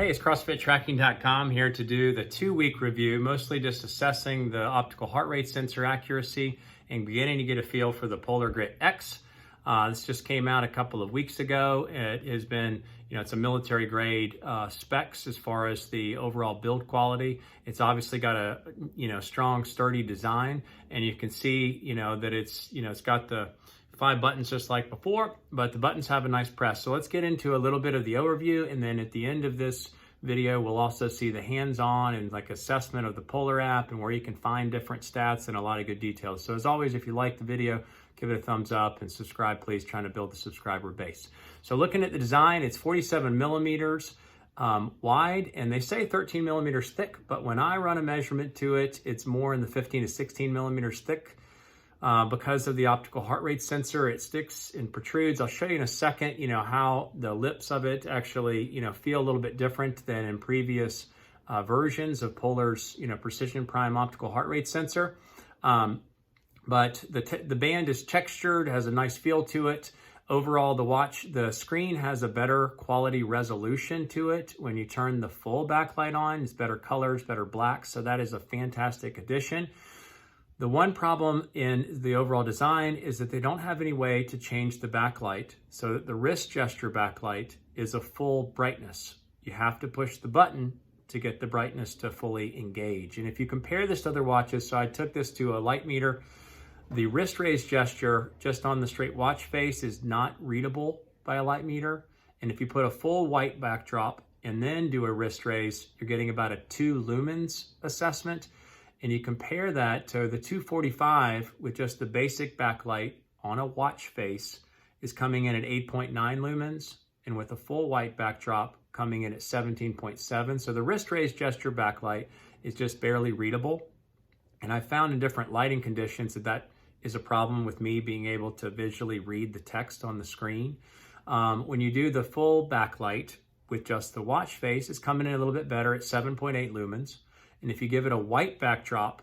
Hey, it's CrossFitTracking.com here to do the 2-week review, mostly just assessing the optical heart rate sensor accuracy and beginning to get a feel for the Polar Grit X. This just came out a couple of weeks ago. It has been, it's a military grade specs as far as the overall build quality. It's obviously got a, strong, sturdy design, and you can see, that it's, it's got the 5 buttons just like before, but the buttons have a nice press. So let's get into a little bit of the overview, and then at the end of this video, we'll also see the hands-on and like assessment of the Polar app and where you can find different stats and a lot of good details. So as always, if you like the video, give it a thumbs up and subscribe, please, trying to build the subscriber base. So looking at the design, it's 47 millimeters wide, and they say 13 millimeters thick, but when I run a measurement to it, it's more in the 15 to 16 millimeters thick. Because of the optical heart rate sensor, it sticks and protrudes. I'll show you in a second, how the lips of it actually, feel a little bit different than in previous versions of Polar's, Precision Prime optical heart rate sensor. But the band is textured, has a nice feel to it. Overall, the screen has a better quality resolution to it. When you turn the full backlight on, it's better colors, better black. So that is a fantastic addition. The one problem in the overall design is that they don't have any way to change the backlight so that the wrist gesture backlight is a full brightness. You have to push the button to get the brightness to fully engage. And if you compare this to other watches, so I took this to a light meter, the wrist raise gesture just on the straight watch face is not readable by a light meter. And if you put a full white backdrop and then do a wrist raise, you're getting about a 2 lumens assessment. And you compare that to the 245 with just the basic backlight on a watch face is coming in at 8.9 lumens, and with a full white backdrop coming in at 17.7. So the wrist raise gesture backlight is just barely readable. And I found in different lighting conditions that is a problem with me being able to visually read the text on the screen. When you do the full backlight with just the watch face, it's coming in a little bit better at 7.8 lumens. And if you give it a white backdrop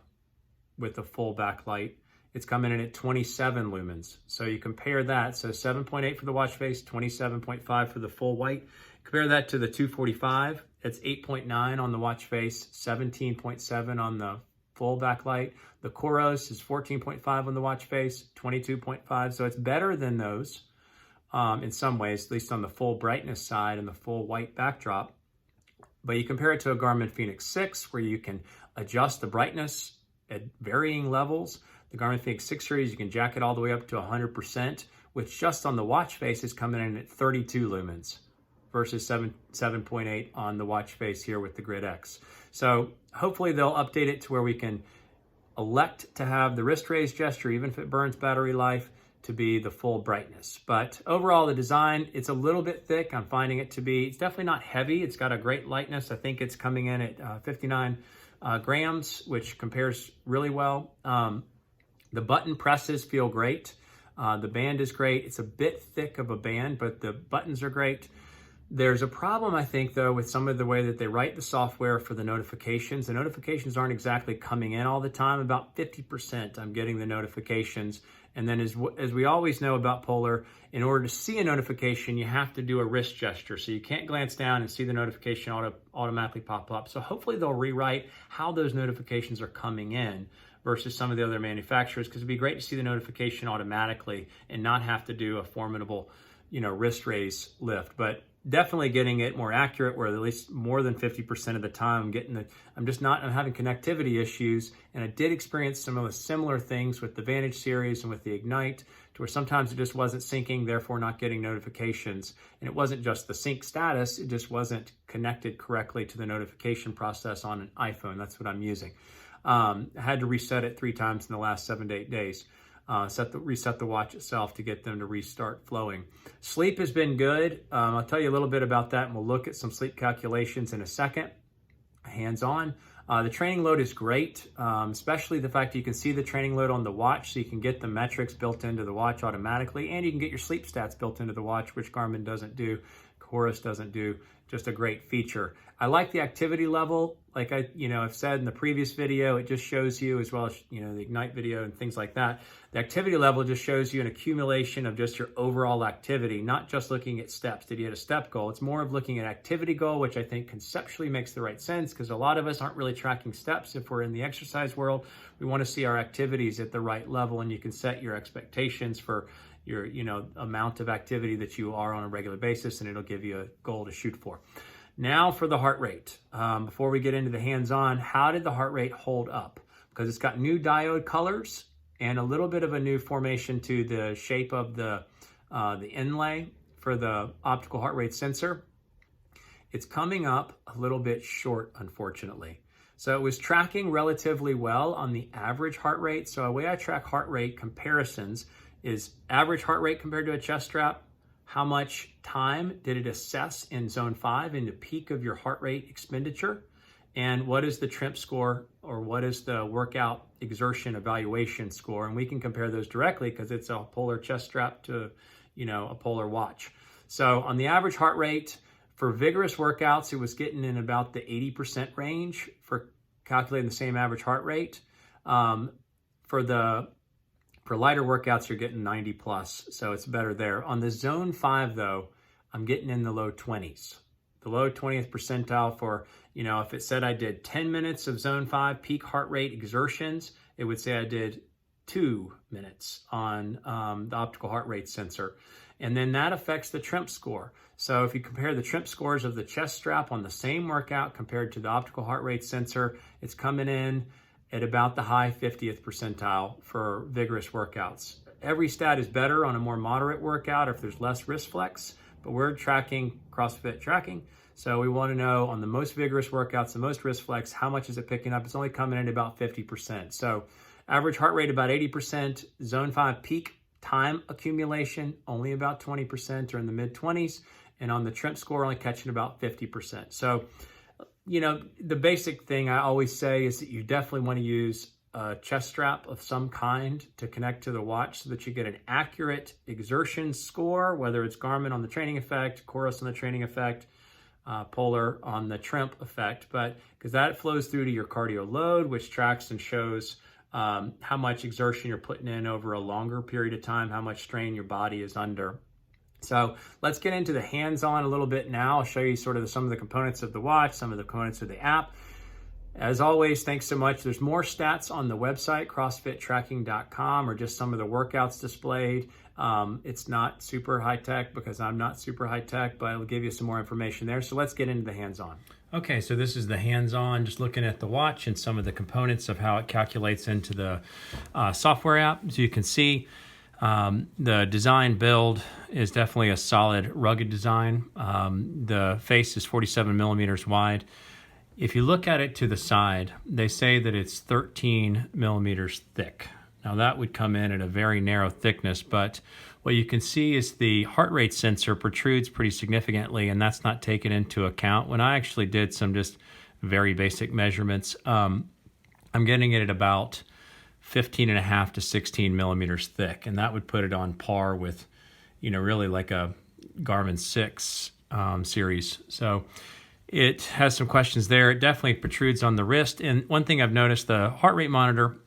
with the full backlight, it's coming in at 27 lumens. So you compare that, so 7.8 for the watch face, 27.5 for the full white. Compare that to the 245, it's 8.9 on the watch face, 17.7 on the full backlight. The Coros is 14.5 on the watch face, 22.5. So it's better than those in some ways, at least on the full brightness side and the full white backdrop. But you compare it to a Garmin Fenix 6 where you can adjust the brightness at varying levels. The Garmin Fenix 6 series, you can jack it all the way up to 100%, which just on the watch face is coming in at 32 lumens versus 7.8 on the watch face here with the Grit X. So hopefully they'll update it to where we can elect to have the wrist raise gesture, even if it burns battery life, to be the full brightness. But overall, the design, it's a little bit thick. I'm finding it to be, it's definitely not heavy. It's got a great lightness. I think it's coming in at 59 grams, which compares really well. The button presses feel great. The band is great. It's a bit thick of a band, but the buttons are great. There's a problem, I think, though, with some of the way that they write the software for the notifications. The notifications aren't exactly coming in all the time. About 50% I'm getting the notifications. And then as we always know about Polar, in order to see a notification, you have to do a wrist gesture. So you can't glance down and see the notification automatically pop up. So hopefully they'll rewrite how those notifications are coming in versus some of the other manufacturers, because it'd be great to see the notification automatically and not have to do a formidable, wrist raise lift. But definitely getting it more accurate, where at least more than 50% of the time I'm having connectivity issues. And I did experience some of the similar things with the Vantage series and with the Ignite, to where sometimes it just wasn't syncing, therefore not getting notifications. And it wasn't just the sync status, it just wasn't connected correctly to the notification process on an iPhone. That's what I'm using. I had to reset it 3 times in the last 7 to 8 days. Reset the watch itself to get them to restart flowing. Sleep has been good. I'll tell you a little bit about that, and we'll look at some sleep calculations in a second. Hands-on. The training load is great, especially the fact that you can see the training load on the watch, so you can get the metrics built into the watch automatically, and you can get your sleep stats built into the watch, which Garmin doesn't do, Coros doesn't do, just a great feature. I like the activity level. Like I've said in the previous video, it just shows you, as well as, the Ignite video and things like that. The activity level just shows you an accumulation of just your overall activity, not just looking at steps. Did you hit a step goal? It's more of looking at activity goal, which I think conceptually makes the right sense, because a lot of us aren't really tracking steps. If we're in the exercise world, we want to see our activities at the right level, and you can set your expectations for your, amount of activity that you are on a regular basis, and it'll give you a goal to shoot for. Now for the heart rate. Before we get into the hands-on, how did the heart rate hold up? Because it's got new diode colors and a little bit of a new formation to the shape of the inlay for the optical heart rate sensor. It's coming up a little bit short, unfortunately. So it was tracking relatively well on the average heart rate. So a way I track heart rate comparisons is average heart rate compared to a chest strap. How much time did it assess in zone 5 in the peak of your heart rate expenditure? And what is the TRIMP score, or what is the workout exertion evaluation score? And we can compare those directly because it's a polar chest strap to, a polar watch. So on the average heart rate for vigorous workouts, it was getting in about the 80% range for calculating the same average heart rate. For lighter workouts, you're getting 90 plus, so it's better there. On the zone 5 though, I'm getting in the low 20s. The low 20th percentile for, if it said I did 10 minutes of zone 5 peak heart rate exertions, it would say I did 2 minutes on the optical heart rate sensor. And then that affects the TRIMP score. So if you compare the TRIMP scores of the chest strap on the same workout compared to the optical heart rate sensor, it's coming in at about the high 50th percentile for vigorous workouts. Every stat is better on a more moderate workout if there's less wrist flex, but we're tracking CrossFit tracking. So we want to know on the most vigorous workouts, the most wrist flex, how much is it picking up? It's only coming in at about 50%. So average heart rate about 80%, zone 5 peak time accumulation, only about 20% or in the mid 20s. And on the TRIMP score, only catching about 50%. So the basic thing I always say is that you definitely want to use a chest strap of some kind to connect to the watch so that you get an accurate exertion score, whether it's Garmin on the training effect, Chorus on the training effect, Polar on the TRIMP effect, but because that flows through to your cardio load, which tracks and shows how much exertion you're putting in over a longer period of time, how much strain your body is under. So let's get into the hands-on a little bit now. I'll show you sort of some of the components of the watch, some of the components of the app. As always, thanks so much. There's more stats on the website, crossfittracking.com, or just some of the workouts displayed. It's not super high-tech because I'm not super high-tech, but I'll give you some more information there. So let's get into the hands-on. Okay, so this is the hands-on, just looking at the watch and some of the components of how it calculates into the software app. As you can see, the design build is definitely a solid, rugged design. The face is 47 millimeters wide. If you look at it to the side, they say that it's 13 millimeters thick. Now that would come in at a very narrow thickness, but what you can see is the heart rate sensor protrudes pretty significantly, and that's not taken into account. When I actually did some just very basic measurements, I'm getting it at about 15.5 to 16 millimeters thick, and that would put it on par with, really like a Garmin 6 series. So it has some questions there. It definitely protrudes on the wrist. And one thing I've noticed, the heart rate monitor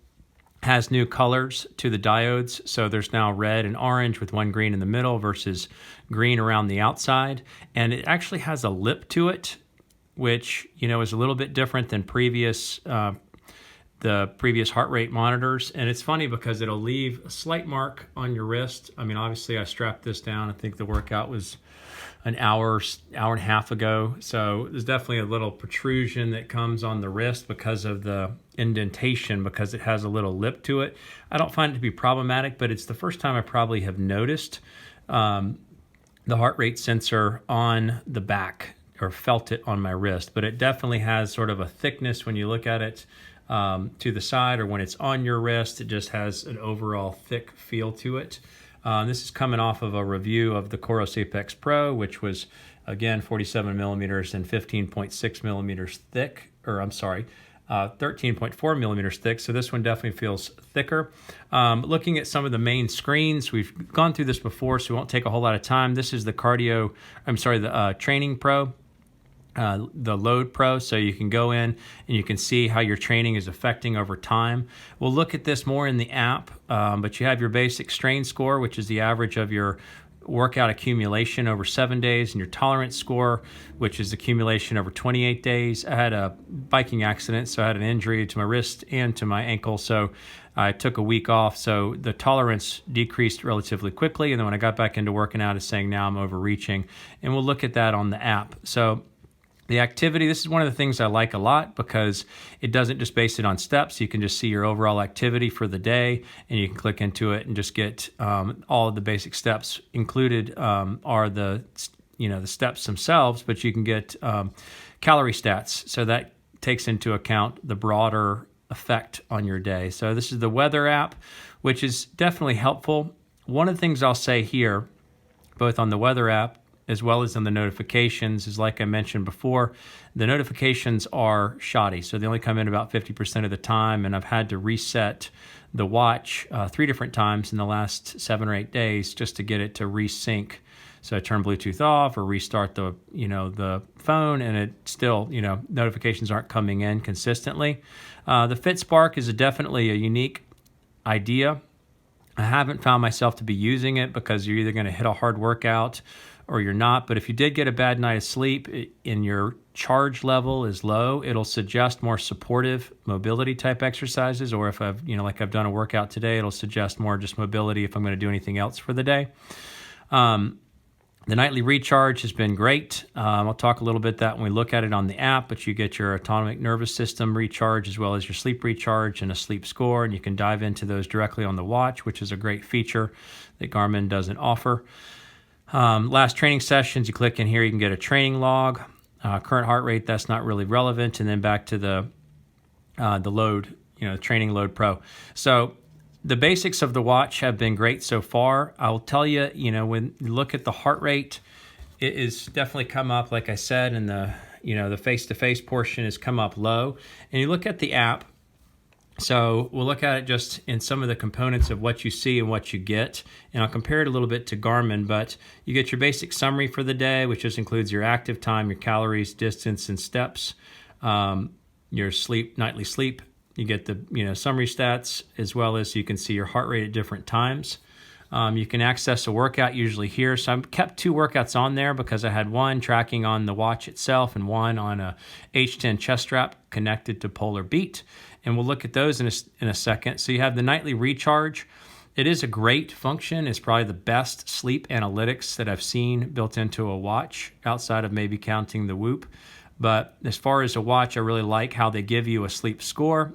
has new colors to the diodes. So there's now red and orange with one green in the middle versus green around the outside. And it actually has a lip to it, which, is a little bit different than the previous heart rate monitors. And it's funny because it'll leave a slight mark on your wrist. I mean, obviously I strapped this down. I think the workout was an hour and a half ago. So there's definitely a little protrusion that comes on the wrist because of the indentation, because it has a little lip to it. I don't find it to be problematic, but it's the first time I probably have noticed the heart rate sensor on the back, or felt it on my wrist. But it definitely has sort of a thickness when you look at it to the side, or when it's on your wrist, it just has an overall thick feel to it. This is coming off of a review of the Chorus Apex Pro, which was, again, 47 millimeters and 15.6 millimeters thick, 13.4 millimeters thick. So this one definitely feels thicker. Looking at some of the main screens, we've gone through this before, so we won't take a whole lot of time. This is the Training Pro. the Load Pro, so you can go in and you can see how your training is affecting over time. We'll look at this more in the app, but you have your basic strain score, which is the average of your workout accumulation over 7 days, and your tolerance score, which is accumulation over 28 days. I had a biking accident, so I had an injury to my wrist and to my ankle, so I took a week off, so the tolerance decreased relatively quickly, and then when I got back into working out, it's saying now I'm overreaching, and we'll look at that on the app. So the activity, this is one of the things I like a lot because it doesn't just base it on steps. You can just see your overall activity for the day, and you can click into it and just get all of the basic steps. Included are the steps themselves, but you can get calorie stats. So that takes into account the broader effect on your day. So this is the weather app, which is definitely helpful. One of the things I'll say here, both on the weather app as well as on the notifications, is like I mentioned before, the notifications are shoddy. So they only come in about 50% of the time, and I've had to reset the watch 3 different times in the last 7 or 8 days just to get it to resync. So I turn Bluetooth off or restart the phone, and it still, notifications aren't coming in consistently. The FitSpark is definitely a unique idea. I haven't found myself to be using it because you're either going to hit a hard workout or you're not. But if you did get a bad night of sleep and your charge level is low, it'll suggest more supportive mobility type exercises. Or if I've done a workout today, it'll suggest more just mobility if I'm going to do anything else for the day. The nightly recharge has been great. I'll talk a little bit that when we look at it on the app, but you get your autonomic nervous system recharge as well as your sleep recharge and a sleep score, and you can dive into those directly on the watch, which is a great feature that Garmin doesn't offer. Last training sessions, you click in here, you can get a training log, current heart rate, that's not really relevant, and then back to the load, training Load Pro. So the basics of the watch have been great so far. I'll tell you, when you look at the heart rate, it is definitely come up, like I said, and the face-to-face portion has come up low. And you look at the app, so we'll look at it just in some of the components of what you see and what you get. And I'll compare it a little bit to Garmin, but you get your basic summary for the day, which just includes your active time, your calories, distance, and steps, your nightly sleep. You get the summary stats, as well as you can see your heart rate at different times. You can access a workout usually here. So I've kept 2 workouts on there because I had one tracking on the watch itself and one on a H10 chest strap connected to Polar Beat. And we'll look at those in a second. So you have the nightly recharge. It is a great function. It's probably the best sleep analytics that I've seen built into a watch outside of maybe counting the Whoop. But as far as a watch, I really like how they give you a sleep score,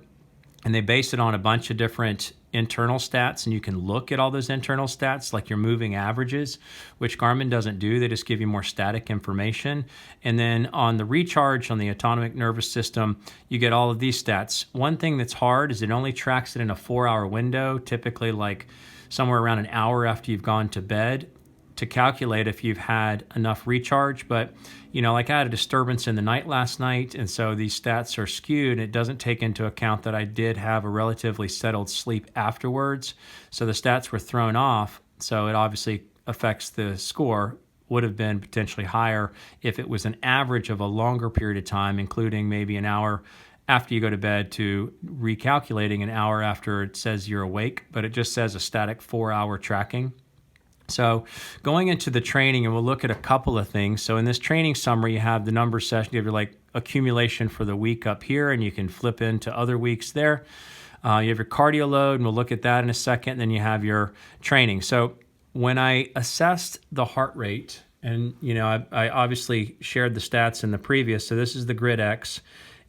and they base it on a bunch of different internal stats, and you can look at all those internal stats like your moving averages, which Garmin doesn't do. They just give you more static information. And then on the recharge, on the autonomic nervous system, you get all of these stats. One thing that's hard is it only tracks it in a 4-hour window, typically like somewhere around an hour after you've gone to bed, to calculate if you've had enough recharge. But like I had a disturbance in the night last night, and so these stats are skewed. It doesn't take into account that I did have a relatively settled sleep afterwards, so the stats were thrown off. So it obviously affects the score. Would have been potentially higher if it was an average of a longer period of time, including maybe an hour after you go to bed to recalculating an hour after it says you're awake, but it just says a static 4-hour tracking. So going into the training, and we'll look at a couple of things. So in this training summary, you have the number session, you have your accumulation for the week up here, and you can flip into other weeks there. You have your cardio load, and we'll look at that in a second. Then you have your training. So when I assessed the heart rate, and I obviously shared the stats in the previous, so this is the Grid X,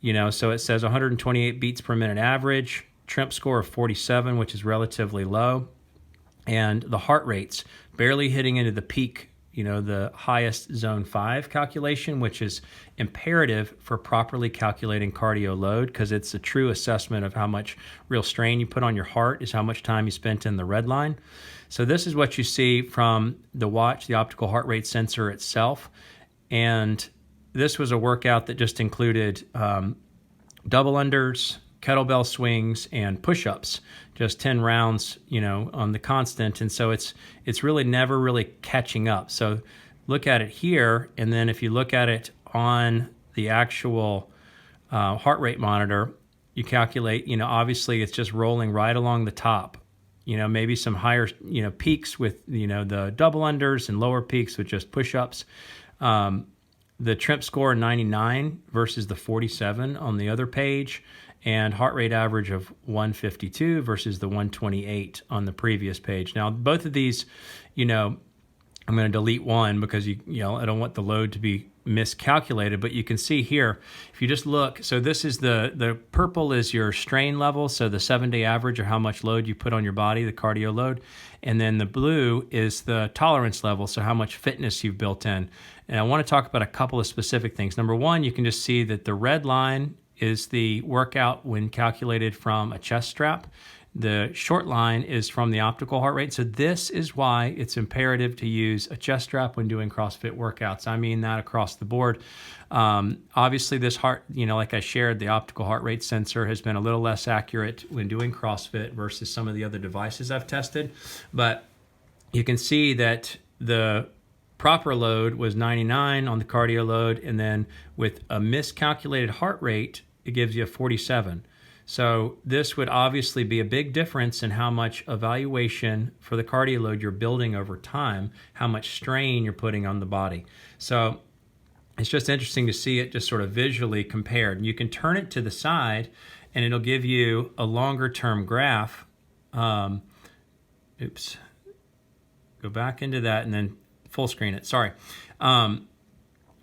so it says 128 beats per minute average, TRIMP score of 47, which is relatively low. And the heart rates barely hitting into the peak, the highest zone 5 calculation, which is imperative for properly calculating cardio load, because it's a true assessment of how much real strain you put on your heart is how much time you spent in the red line. So this is what you see from the watch, the optical heart rate sensor itself. And this was a workout that just included double unders, kettlebell swings, and push-ups, just 10 rounds, on the constant. And so it's really never really catching up. So look at it here, and then if you look at it on the actual heart rate monitor, you calculate, obviously it's just rolling right along the top. Maybe some higher, peaks with, the double unders and lower peaks with just push-ups. The TRIMP score 99 versus the 47 on the other page, and heart rate average of 152 versus the 128 on the previous page. Now, both of these, I'm going to delete one because I don't want the load to be miscalculated, but you can see here, if you just look, so this is the purple is your strain level, so the 7-day average or how much load you put on your body, the cardio load, and then the blue is the tolerance level, so how much fitness you've built in. And I want to talk about a couple of specific things. Number one, you can just see that the red line is the workout when calculated from a chest strap. The short line is from the optical heart rate. So this is why it's imperative to use a chest strap when doing CrossFit workouts. I mean that across the board. Obviously this heart, like I shared, the optical heart rate sensor has been a little less accurate when doing CrossFit versus some of the other devices I've tested. But you can see that the proper load was 99 on the cardio load, and then with a miscalculated heart rate, it gives you a 47. So this would obviously be a big difference in how much evaluation for the cardio load you're building over time, how much strain you're putting on the body. So it's just interesting to see it just sort of visually compared. And you can turn it to the side and it'll give you a longer term graph. Go back into that and then full screen it, sorry.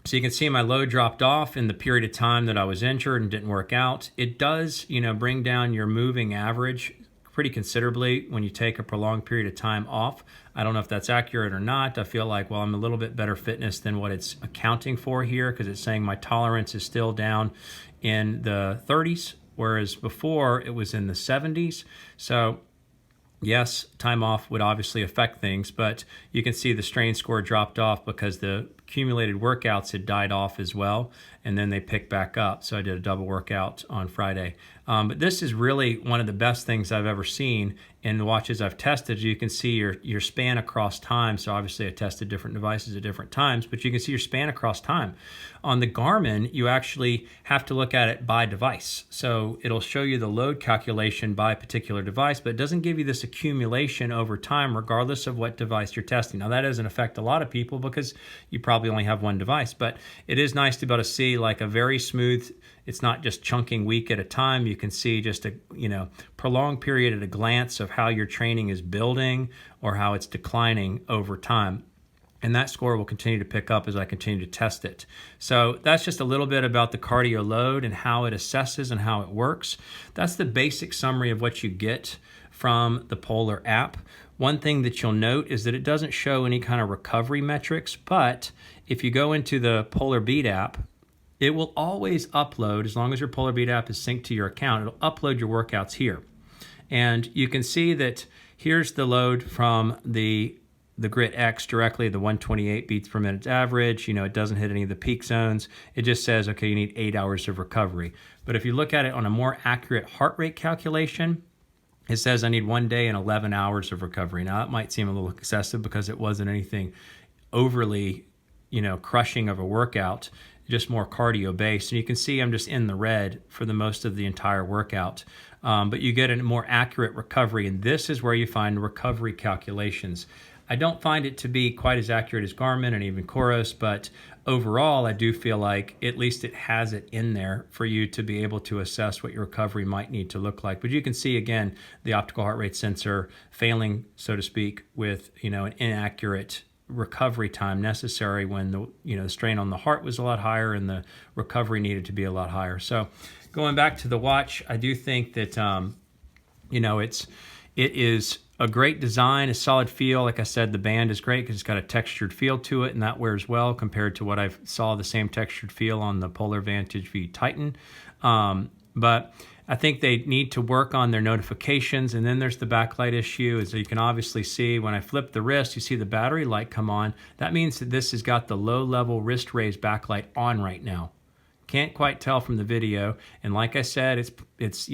So you can see my load dropped off in the period of time that I was injured and didn't work out. It does, bring down your moving average pretty considerably when you take a prolonged period of time off. I don't know if that's accurate or not. I feel like, well, I'm a little bit better fitness than what it's accounting for here, because it's saying my tolerance is still down in the 30s, whereas before it was in the 70s. So yes, time off would obviously affect things, but you can see the strain score dropped off because the accumulated workouts had died off as well, and then they picked back up. So I did a double workout on Friday. But this is really one of the best things I've ever seen in the watches I've tested. You can see your span across time. So obviously I tested different devices at different times, but you can see your span across time. On the Garmin, you actually have to look at it by device. So it'll show you the load calculation by particular device, but it doesn't give you this accumulation over time regardless of what device you're testing. Now that doesn't affect a lot of people because you probably only have one device, but it is nice to be able to see like a very smooth, it's not just chunking week at a time. You can see just a prolonged period at a glance of how your training is building or how it's declining over time. And that score will continue to pick up as I continue to test it. So that's just a little bit about the cardio load and how it assesses and how it works. That's the basic summary of what you get from the Polar app. One thing that you'll note is that it doesn't show any kind of recovery metrics, but if you go into the Polar Beat app, it will always upload, as long as your Polar Beat app is synced to your account, it'll upload your workouts here. And you can see that here's the load from the Grit X directly, the 128 beats per minute average. It doesn't hit any of the peak zones. It just says, okay, you need 8 hours of recovery. But if you look at it on a more accurate heart rate calculation, it says I need 1 day and 11 hours of recovery. Now that might seem a little excessive because it wasn't anything overly, crushing of a workout, just more cardio based. And you can see I'm just in the red for the most of the entire workout. But you get a more accurate recovery, and this is where you find recovery calculations. I don't find it to be quite as accurate as Garmin and even Coros, but overall, I do feel like at least it has it in there for you to be able to assess what your recovery might need to look like. But you can see, again, the optical heart rate sensor failing, so to speak, with an inaccurate recovery time necessary when the strain on the heart was a lot higher and the recovery needed to be a lot higher. So going back to the watch, I do think that it is a great design, a solid feel. Like I said, the band is great because it's got a textured feel to it, and that wears well compared to what I saw the same textured feel on the Polar Vantage V Titan. But I think they need to work on their notifications. And then there's the backlight issue. As you can obviously see, when I flip the wrist, you see the battery light come on. That means that this has got the low-level wrist raise backlight on right now. Can't quite tell from the video. And like I said, it's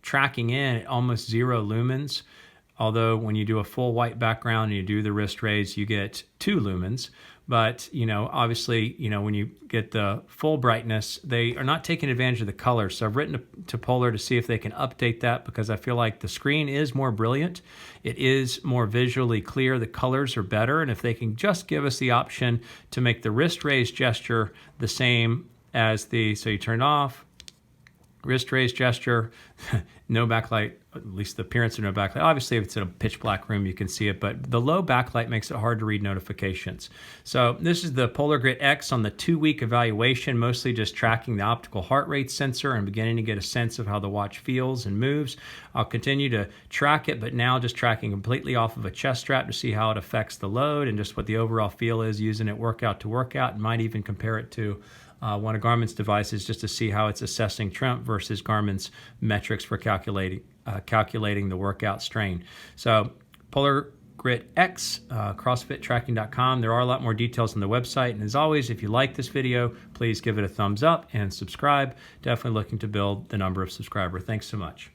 tracking in at almost 0 lumens. Although when you do a full white background and you do the wrist raise, you get 2 lumens. But, obviously, when you get the full brightness, they are not taking advantage of the color. So I've written to Polar to see if they can update that, because I feel like the screen is more brilliant. It is more visually clear. The colors are better. And if they can just give us the option to make the wrist raise gesture the same as so you turn it off, wrist raise gesture, no backlight, at least the appearance of no backlight. Obviously, if it's in a pitch black room, you can see it, but the low backlight makes it hard to read notifications. So this is the Polar Grit X on the 2-week evaluation, mostly just tracking the optical heart rate sensor and beginning to get a sense of how the watch feels and moves. I'll continue to track it, but now just tracking completely off of a chest strap to see how it affects the load and just what the overall feel is, using it workout to workout, and might even compare it to one of Garmin's devices just to see how it's assessing Tremp versus Garmin's metrics for calculating the workout strain. So Polar Grit X, CrossFitTracking.com. There are a lot more details on the website. And as always, if you like this video, please give it a thumbs up and subscribe. Definitely looking to build the number of subscribers. Thanks so much.